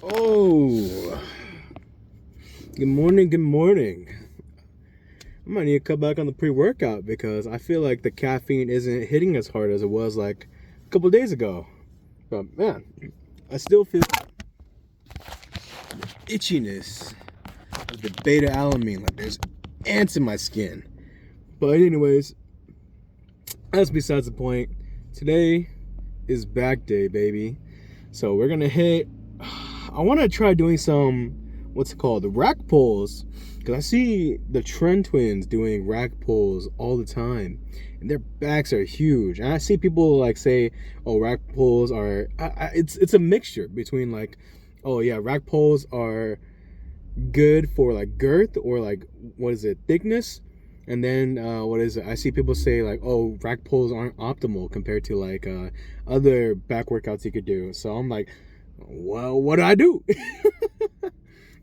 Oh, good morning, good morning. I might need to cut back on the pre-workout because I feel like the caffeine isn't hitting as hard as it was like a couple days ago. But man, I still feel itchiness of the beta alanine, like there's ants in my skin. But anyways, that's besides the point. Today is back day, baby. So we're gonna hit, I wanna try doing some, what's it called, the rack pulls. Because I see the Trend Twins doing rack pulls all the time. And their backs are huge. And I see people like say, oh, rack pulls are, it's a mixture between like, oh yeah, rack pulls are good for like girth or like, what is it, thickness. And then what is it? I see people say like, oh, rack pulls aren't optimal compared to like other back workouts you could do. So I'm like, well, what do I do?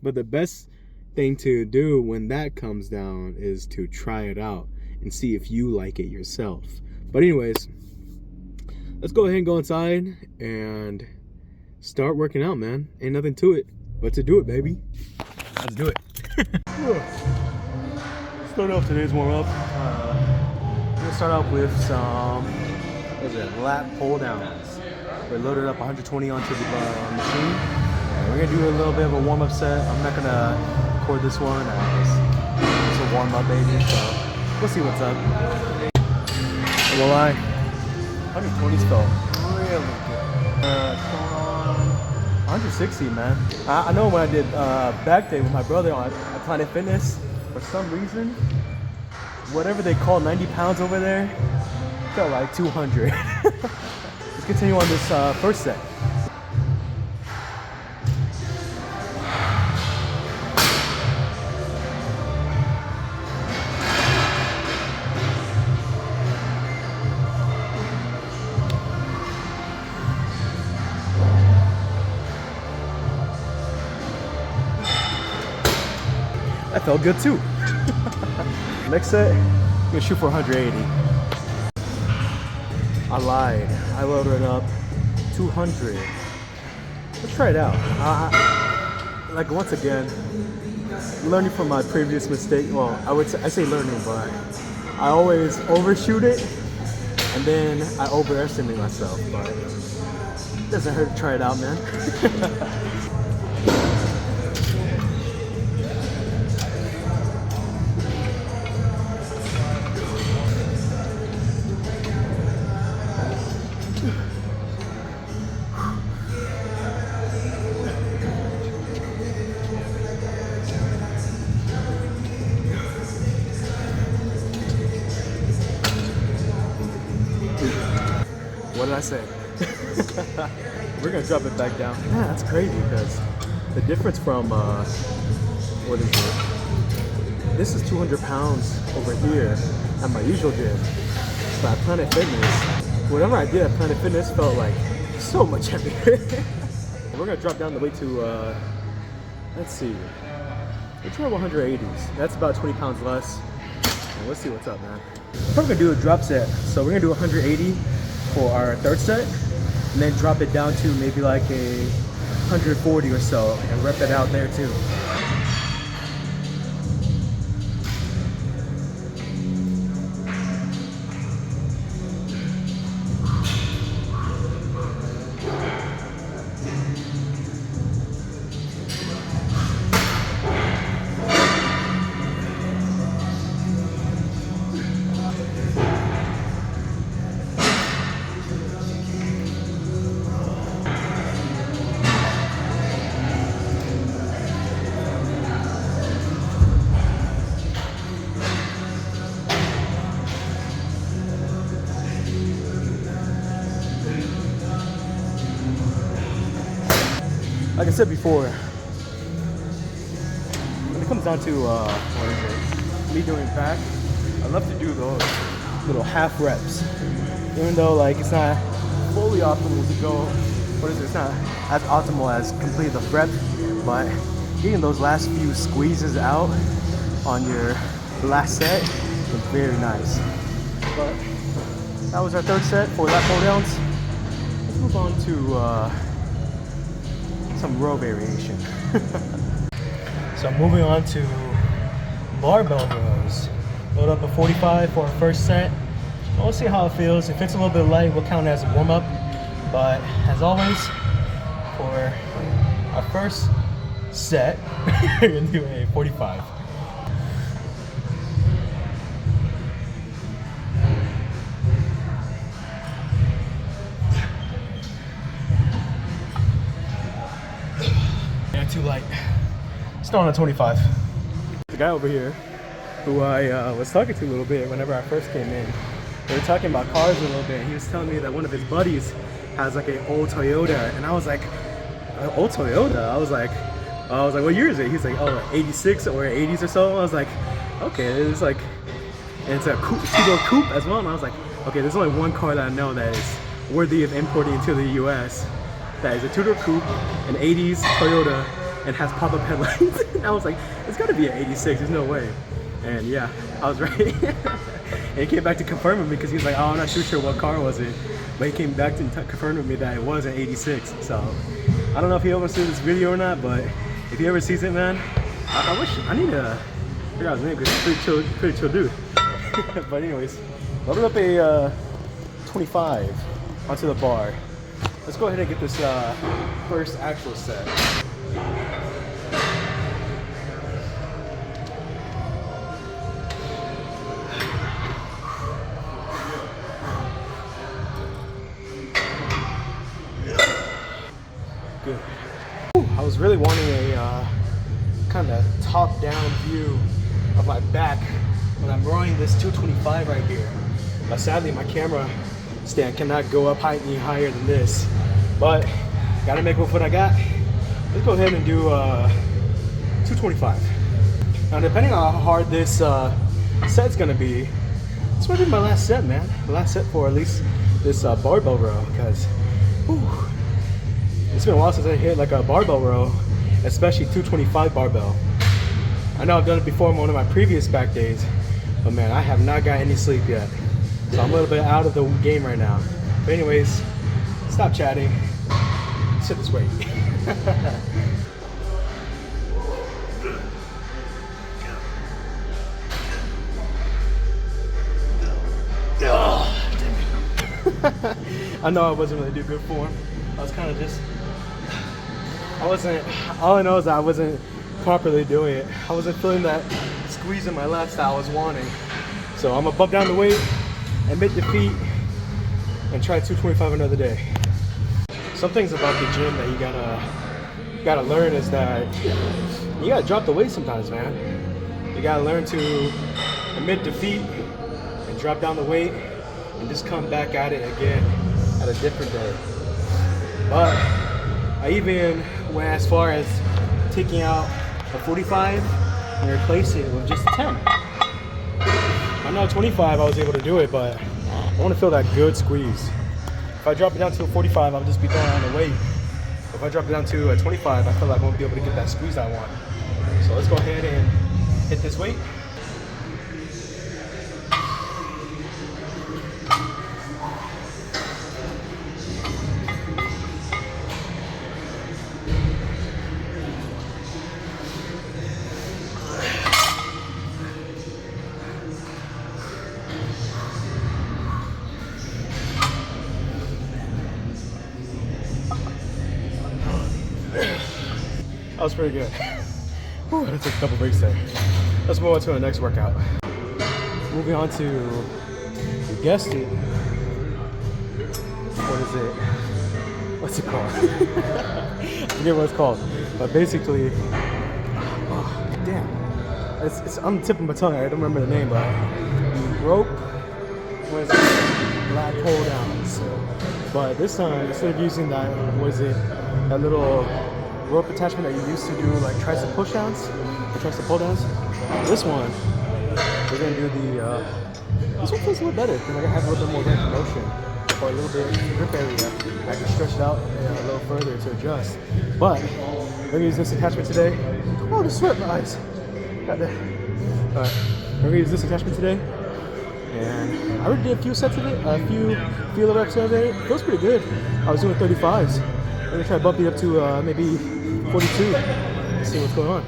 But the best thing to do when that comes down is to try it out and see if you like it yourself. But anyways, let's go ahead and go inside and start working out, man. Ain't nothing to it but to do it, baby. Let's do it. Start off today's warm-up. We're gonna start off with some, what is it, lat pull downs. We're loaded up 120 onto the machine. And we're gonna do a little bit of a warm-up set. I'm not gonna record this one as it's a warm-up, baby. So we'll see what's up. I won't lie, 120s felt really good. 160, man. I know when I did back day with my brother on Planet Fitness, for some reason, whatever they call 90 pounds over there, felt like 200. Let's continue on this first set. That felt good too. Next set, I'm gonna shoot for 180. I lied. I loaded up 200. Let's try it out. Like once again, learning from my previous mistake. Well, I say learning, but I always overshoot it and then I overestimate myself. But it doesn't hurt to try it out, man. What did I say? We're gonna drop it back down. Yeah, that's crazy because the difference from what is it? This is 200 pounds over here at my usual gym. But at Planet Fitness, whatever I did at Planet Fitness felt like so much heavier. We're gonna drop down the weight to let's see. Let's try 180s. That's about 20 pounds less. And let's see what's up, man. We're probably gonna do a drop set. So we're gonna do 180 for our third set, and then drop it down to maybe like a 140 or so, and rep it out there too. Like I said before, when it comes down to what is it, me doing back, I love to do those little half reps. Even though like it's not fully optimal to go, what is it, it's not as optimal as complete the rep, but getting those last few squeezes out on your last set is very nice. But that was our third set for lat pull downs. Let's move on to some row variation. So moving on to barbell rows. Load up a 45 for our first set. We'll see how it feels. If it's a little bit light, we'll count it as a warm-up. But as always, for our first set, we're gonna do a 45. Yeah, too light. Start on a 25. The guy over here, who I was talking to a little bit whenever I first came in, we were talking about cars a little bit. He was telling me that one of his buddies has like an old Toyota, and I was like, old Toyota? I was like, what year is it? He's like, oh, 86 or 80s or so. I was like, okay, it's like, and it's a coupe, two-door coupe as well. And I was like, okay, there's only one car that I know that is worthy of importing into the U.S. That is a two-door coupe, an 80s Toyota, and has pop-up headlights. And I was like, it's gotta be an 86, there's no way. And yeah, I was right. And he came back to confirm with me because he was like, oh, I'm not too sure what car was it. But he came back to confirm with me that it was an 86. So I don't know if he ever sees this video or not, but if he ever sees it, man, I need to figure out his name because he's pretty chill dude. But anyways, loaded up a 25 onto the bar. Let's go ahead and get this first actual set. Good. I was really wanting a kind of top-down view of my back when I'm rowing this 225 right here. But sadly, my camera stand cannot go up any higher than this. But gotta make with what I got. Let's go ahead and do 225. Now, depending on how hard this set's gonna be, this might be my last set, man. The last set for at least this barbell row, because it's been a while since I hit like a barbell row, especially 225 barbell. I know I've done it before on one of my previous back days, but man, I have not got any sleep yet. So I'm a little bit out of the game right now. But anyways, stop chatting. Sit this way. I know I wasn't really doing good form. I was kind of just, all I know is that I wasn't properly doing it. I wasn't feeling that squeeze in my lats that I was wanting. So I'm gonna bump down the weight, admit defeat, and try 225 another day. Some things about the gym that you gotta learn is that you gotta drop the weight sometimes, man. You gotta learn to admit defeat and drop down the weight and just come back at it again at a different day. But I even went as far as taking out a 45 and replacing it with just a 10. I know 25 I was able to do it, but I want to feel that good squeeze. If I drop it down to a 45, I'll just be throwing on the weight. If I drop it down to a 25, I feel like I won't be able to get that squeeze I want. So let's go ahead and hit this weight. That was pretty good. Whew, I took a couple breaks there. Let's move on to the next workout. Moving on to, you guessed it. What is it? What's it called? I forget what it's called. But basically, oh, damn. It's on the tip of my tongue. I don't remember the name, but rope, what is it? Black pull downs. But this time, instead of using that, that little rope attachment that you used to do like tricep push downs or tricep pull downs, this one we're gonna do the this one feels a little better because I have a little bit more range of motion or a little bit of grip area. I can stretch it out a little further to adjust. But we're gonna use this attachment today. Oh, the sweat in my eyes. Got that. Alright, we're gonna use this attachment today. And I already did a few sets of it, a few reps of it. It feels pretty good. I was doing 35s. gonna try to bump it up to maybe 42. Let's see what's going on.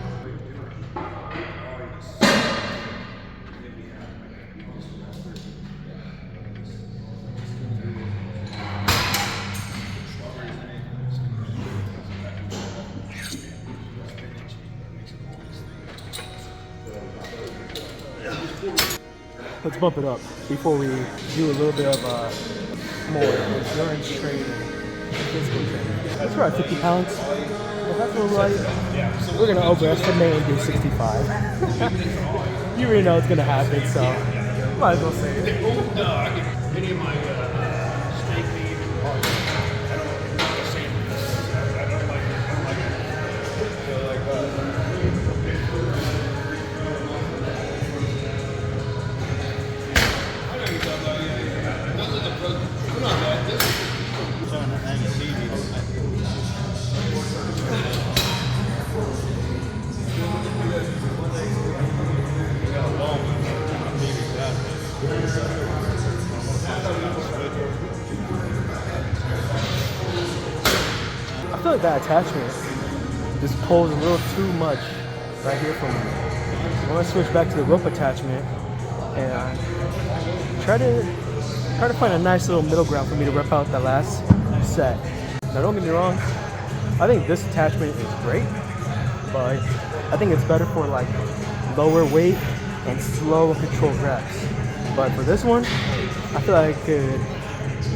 Let's bump it up before we do a little bit of more endurance training and physical training. Let's try 50 pounds. If that's all right, we're gonna overestimate and do 65. You already know it's gonna happen, so might as well say it. I feel like that attachment just pulls a little too much right here for me. I'm gonna switch back to the rope attachment and try to find a nice little middle ground for me to rep out that last set. Now don't get me wrong, I think this attachment is great, but I think it's better for like lower weight and slow controlled reps. But for this one, I feel like I could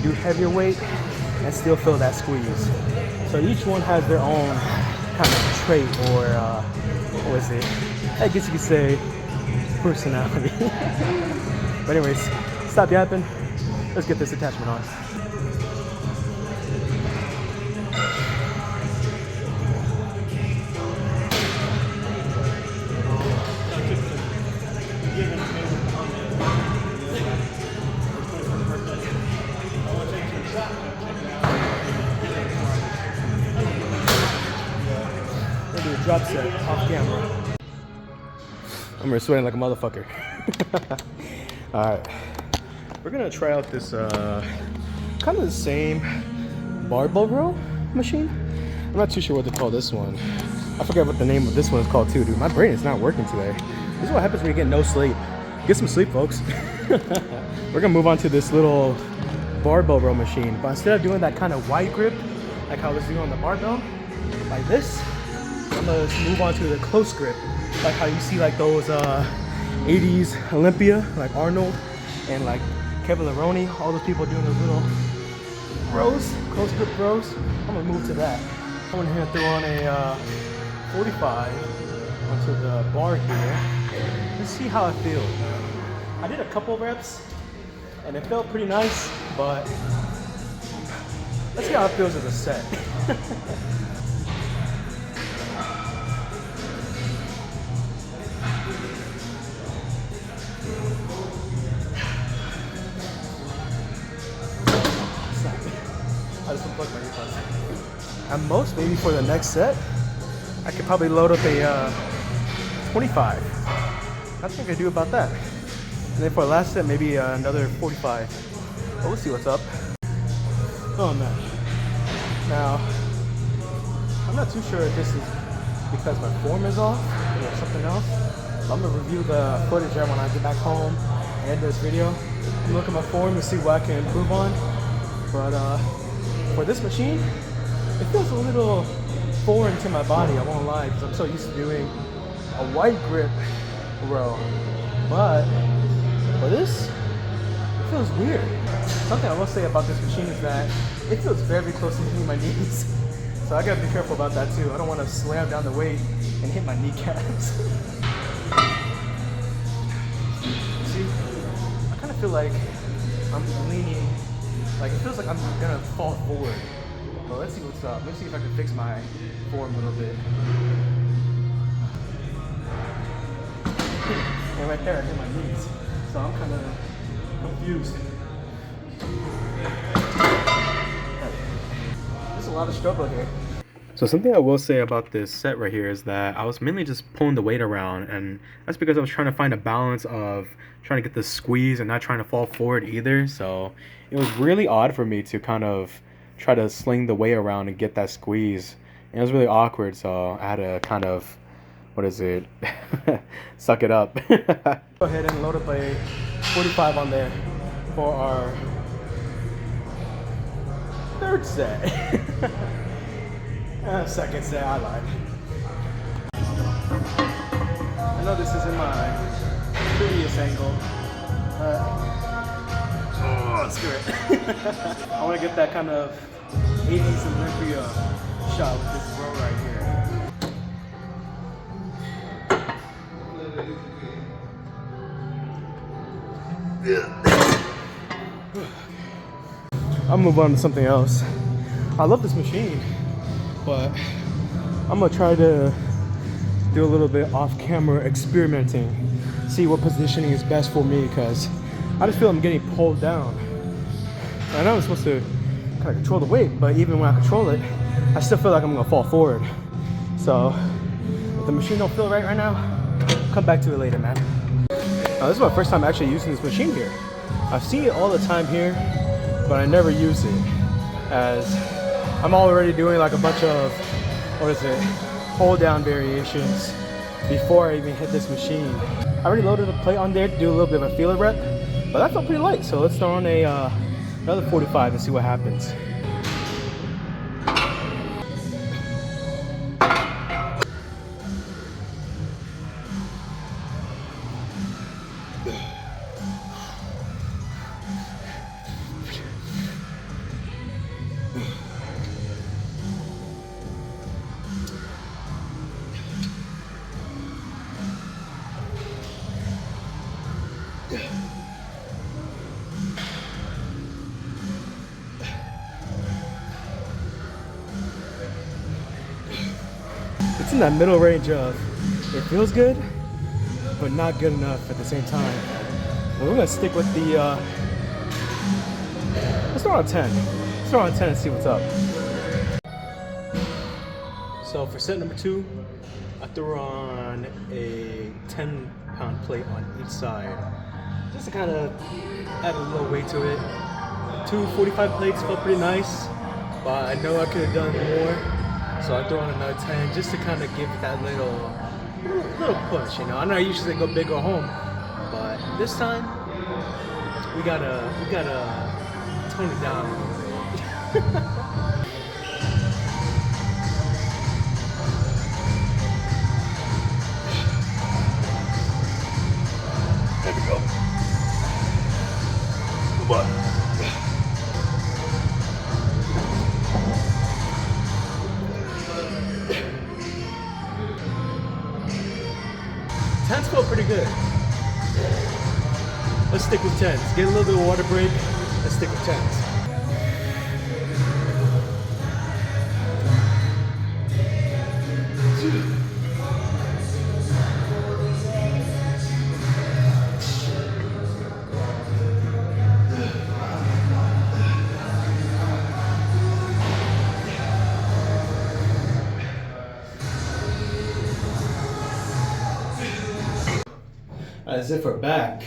do heavier weight and still feel that squeeze. So each one has their own kind of trait or what is it? I guess you could say personality. But anyways, stop yapping. Let's get this attachment on. Do a drop set off camera. I'm sweating like a motherfucker. Alright. We're gonna try out this kind of the same barbell row machine. I'm not too sure what to call this one. I forget what the name of this one is called too, dude. My brain is not working today. This is what happens when you get no sleep. Get some sleep, folks. We're gonna move on to this little barbell row machine. But instead of doing that kind of wide grip, like how I was doing on the barbell, like this, I'm gonna move on to the close grip, like how you see like those 80s Olympia, like Arnold and like Kevin Leone, all those people doing those little rows, close grip rows. I'm gonna move to that. I'm gonna throw on a 45 onto the bar here. Let's see how it feels. I did a couple reps and it felt pretty nice, but let's see how it feels as a set. I just unplugged my earbuds. At most, maybe for the next set, I could probably load up a 25. I think I do about that. And then for the last set, maybe another 45. But we'll see what's up. Oh man. Now, I'm not too sure if this is because my form is off or something else. I'm gonna review the footage there when I get back home and end this video. I'm gonna look at my form and see what I can improve on. But for this machine, it feels a little foreign to my body, I won't lie, because I'm so used to doing a wide grip row. But for this, it feels weird. Something I will say about this machine is that it feels very close to hitting my knees. So I gotta be careful about that too. I don't want to slam down the weight and hit my kneecaps. See, I kind of feel like I'm leaning, like it feels like I'm gonna fall forward. But let's see what's up. Let's see if I can fix my form a little bit. And right there I hit my knees. So I'm kind of confused. There's a lot of struggle here. So something I will say about this set right here is that I was mainly just pulling the weight around, and that's because I was trying to find a balance of trying to get the squeeze and not trying to fall forward either. So it was really odd for me to kind of try to sling the weight around and get that squeeze. And it was really awkward, so I had to kind of, what is it, suck it up. Go ahead and load up a 45 on there for our third set. Second set, I lied. I know this isn't my previous angle. Screw it. I want to get that kind of 80s Olympia shot with this row right here. I'll move on to something else. I love this machine, but I'm gonna try to do a little bit off-camera experimenting, see what positioning is best for me, because I just feel I'm getting pulled down. I know I'm supposed to kind of control the weight, but even when I control it, I still feel like I'm gonna fall forward. So if the machine don't feel right now, come back to it later, man. This is my first time actually using this machine here. I've seen it all the time here, but I never use it, as I'm already doing like a bunch of, hold down variations before I even hit this machine. I already loaded a plate on there to do a little bit of a feeler rep, but that felt pretty light, so let's throw on another 45 and see what happens. It's in that middle range of it feels good, but not good enough at the same time. Well, we're gonna stick with the, let's throw on 10. Let's throw on 10 and see what's up. So for set number 2, I threw on a 10-pound plate on each side, just to kind of add a little weight to it. 2 45 plates felt pretty nice, but I know I could have done more. So I throw on another 10 just to kind of give it that little push, you know. I know I usually go big or home, but this time we gotta tone it down a little bit. There we go. Come on. Tens felt pretty good. Let's stick with 10s. Get a little bit of water break. Let's stick with 10s. That's it for back.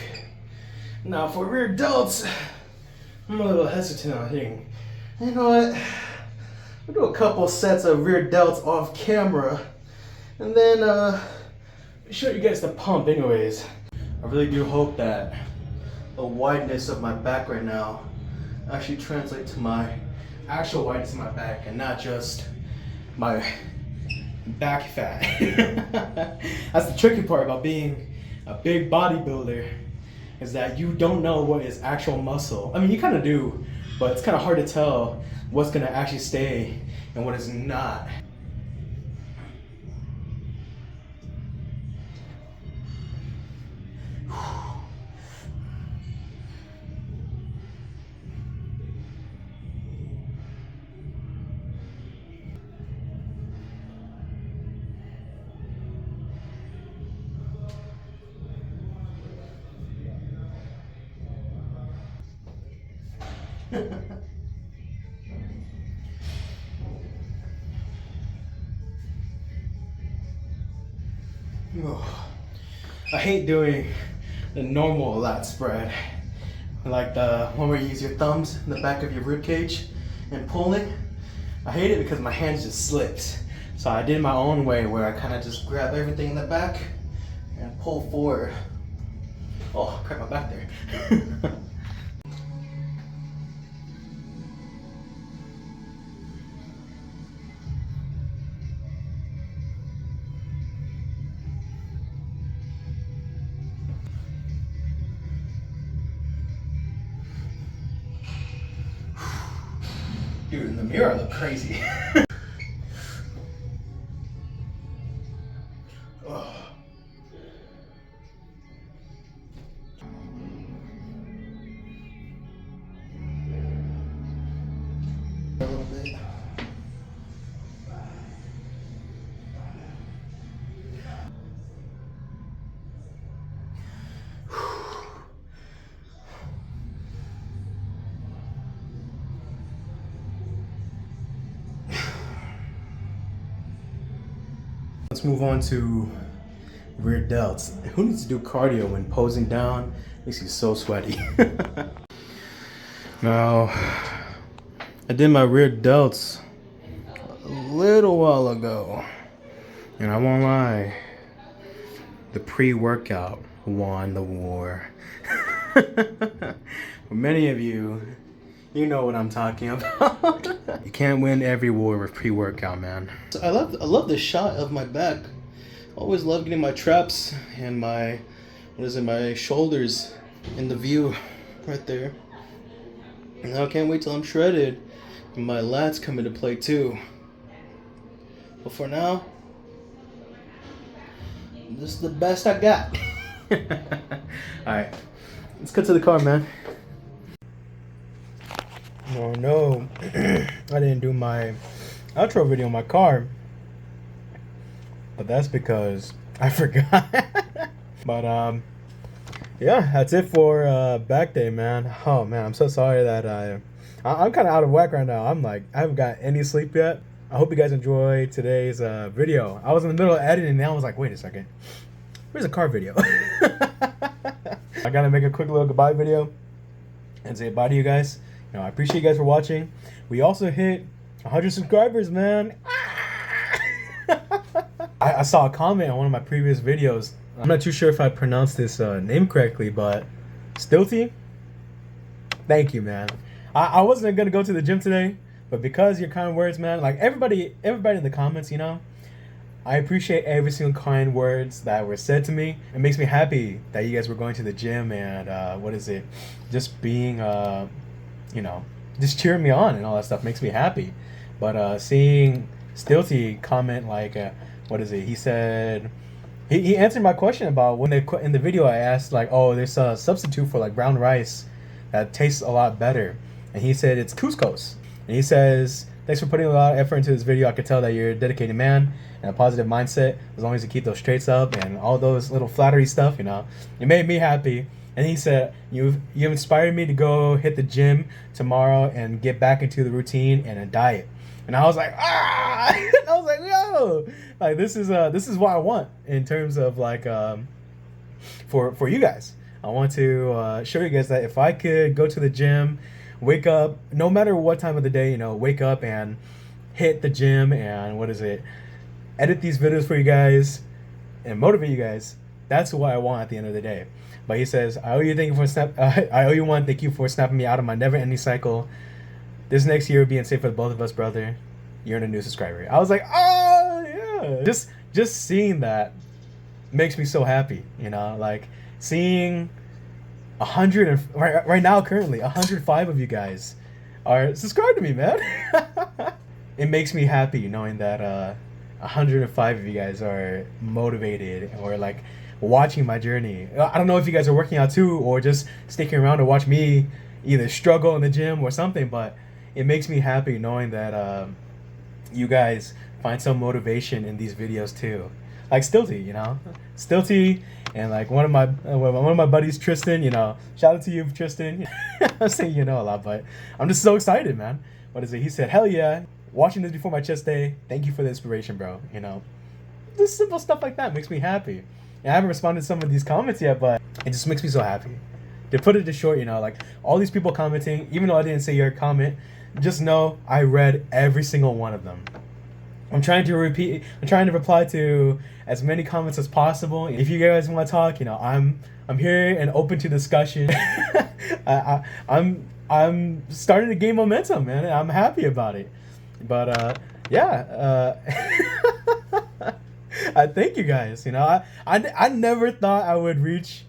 Now for rear delts, I'm a little hesitant on hitting. You know what? We'll do a couple sets of rear delts off camera, and then be sure you guys to pump anyways. I really do hope that the wideness of my back right now actually translates to my actual wideness of my back and not just my back fat. That's the tricky part about being a big bodybuilder, is that you don't know what is actual muscle. I mean, you kind of do, but it's kind of hard to tell what's gonna actually stay and what is not. I hate doing the normal lat spread, like the one where you use your thumbs in the back of your rib cage and pulling. I hate it because my hands just slipped. So I did my own way where I kind of just grab everything in the back and pull forward. Oh, crap, my back there. Dude, in the mirror I look crazy. Oh. A little bit. Let's move on to rear delts. Who needs to do cardio when posing down? Makes you so sweaty. Now, I did my rear delts a little while ago, and I won't lie, the pre-workout won the war. For many of you, you know what I'm talking about. You can't win every war with pre-workout, man. I love the shot of my back. Always love getting my traps and my my shoulders in the view right there. And I can't wait till I'm shredded and my lats come into play too. But for now, this is the best I got. Alright, let's get to the car, man. Oh no, I didn't do my outro video in my car, but that's because I forgot. But yeah, that's it for back day, man. Oh man, I'm so sorry that I'm kind of out of whack right now. I'm like, I haven't got any sleep yet. I hope you guys enjoy today's video. I was in the middle of editing and I was like, wait a second, where's the car video? I gotta make a quick little goodbye video and say bye to you guys. You know, I appreciate you guys for watching. We also hit 100 subscribers, man. I saw a comment on one of my previous videos. I'm not too sure if I pronounced this name correctly, but Stilty, thank you, man. I wasn't gonna go to the gym today, but because of your kind words, man, like everybody in the comments, you know, I appreciate every single kind words that were said to me. It makes me happy that you guys were going to the gym and just being you know, just cheering me on and all that stuff makes me happy. But seeing Stilty comment like, he said, he answered my question about when they in the video I asked like, oh, there's a substitute for like brown rice that tastes a lot better. And he said it's couscous. And he says, thanks for putting a lot of effort into this video. I could tell that you're a dedicated man and a positive mindset as long as you keep those traits up and all those little flattery stuff, you know. It made me happy. And he said, you've inspired me to go hit the gym tomorrow and get back into the routine and a diet. And I was like, ah! I was like, yo! Like, this is what I want in terms of, like, for you guys. I want to show you guys that if I could go to the gym, wake up, no matter what time of the day, you know, wake up and hit the gym and, edit these videos for you guys and motivate you guys. That's what I want at the end of the day. But he says, I owe you one. Thank you for snapping me out of my never-ending cycle. This next year will be insane for both of us, brother. You're a new subscriber. I was like, oh yeah. Just seeing that makes me so happy. You know, like seeing 100 right now currently 105 of you guys are subscribed to me, man. It makes me happy knowing that 105 of you guys are motivated or like watching my journey. I don't know if you guys are working out too or just sticking around to watch me either struggle in the gym or something, but it makes me happy knowing that you guys find some motivation in these videos too. Like Stilty, you know, Stilty, and like one of my buddies, Tristan. You know, shout out to you, Tristan. I'm saying you know a lot, but I'm just so excited, man. He said, hell yeah, watching this before my chest day. Thank you for the inspiration, bro. You know, just simple stuff like that makes me happy. And I haven't responded to some of these comments yet, but it just makes me so happy. To put it to short, you know, like all these people commenting, even though I didn't say your comment, just know I read every single one of them. I'm trying to reply to as many comments as possible. If you guys want to talk, I'm here and open to discussion. I'm starting to gain momentum, man. And I'm happy about it. But yeah, I thank you guys. I never thought I would reach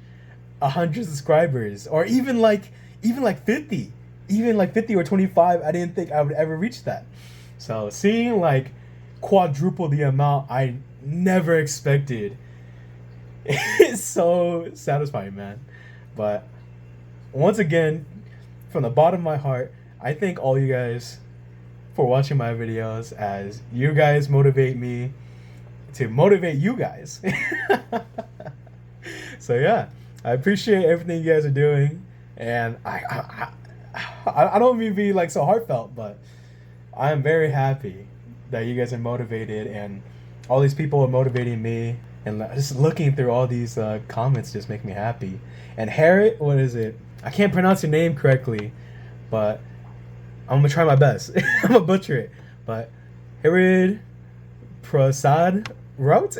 100 subscribers, or even like 50, even like 50 or 25. I didn't think I would ever reach that. So seeing like quadruple the amount I never expected, it's so satisfying, man. But once again, from the bottom of my heart, I thank all you guys for watching my videos, as you guys motivate me to motivate you guys. So yeah, I appreciate everything you guys are doing, and I don't mean to be like so heartfelt, but I am very happy that you guys are motivated, and all these people are motivating me, and just looking through all these comments just make me happy. And Harriet, what is it? I can't pronounce your name correctly, but I'm gonna try my best. I'm gonna butcher it, but Harriet Prasad wrote.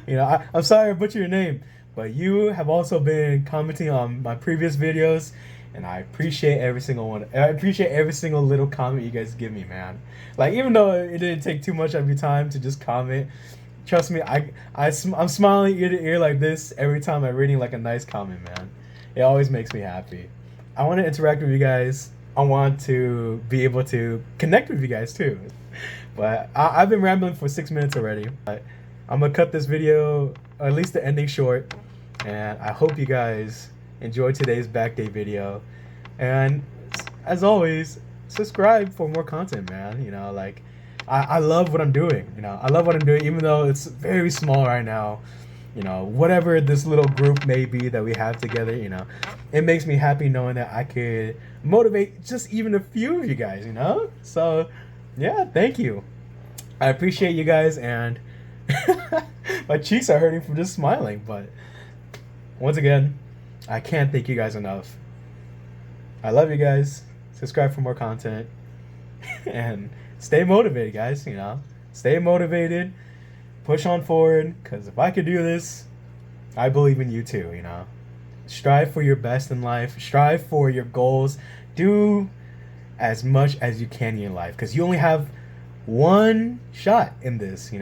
I'm sorry I butchered your name, but you have also been commenting on my previous videos, and I appreciate every single one. I appreciate every single little comment you guys give me, man. Like, even though it didn't take too much of your time to just comment, trust me, I'm smiling ear to ear like this every time I'm reading like a nice comment, man. It always makes me happy. I want to interact with you guys. I want to be able to connect with you guys too. But I've been rambling for 6 minutes already. But I'm gonna cut this video, or at least the ending, short. And I hope you guys enjoyed today's back day video. And as always, subscribe for more content, man. I love what I'm doing. I love what I'm doing, even though it's very small right now. Whatever this little group may be that we have together, it makes me happy knowing that I could motivate just even a few of you guys, So, yeah, thank you. I appreciate you guys, and my cheeks are hurting from just smiling, but once again, I can't thank you guys enough. I love you guys. Subscribe for more content, and stay motivated, guys, Stay motivated. Push on forward, because if I could do this, I believe in you too, Strive for your best in life. Strive for your goals. Do as much as you can in your life, because you only have one shot in this,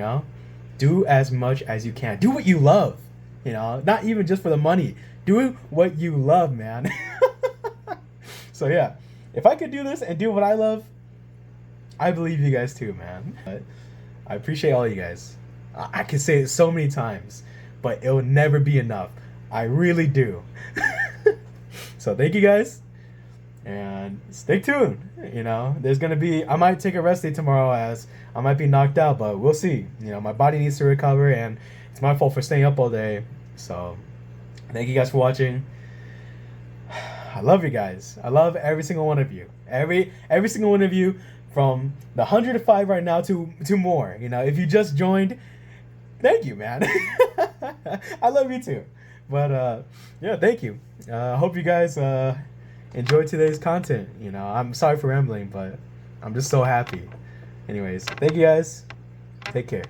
Do as much as you can. Do what you love, Not even just for the money. Do what you love, man. So yeah, if I could do this and do what I love, I believe you guys too, man. But I appreciate all you guys. I can say it so many times, but it will never be enough. I really do. So thank you guys, and stay tuned. There's gonna be, I might take a rest day tomorrow, as I might be knocked out, but we'll see. My body needs to recover, and it's my fault for staying up all day. So thank you guys for watching. I love you guys. I love every single one of you. Every single one of you, from the 105 right now to more. If you just joined, thank you, man. I love you too. But yeah, thank you. I hope you guys enjoyed today's content. I'm sorry for rambling, but I'm just so happy. Anyways, thank you guys. Take care.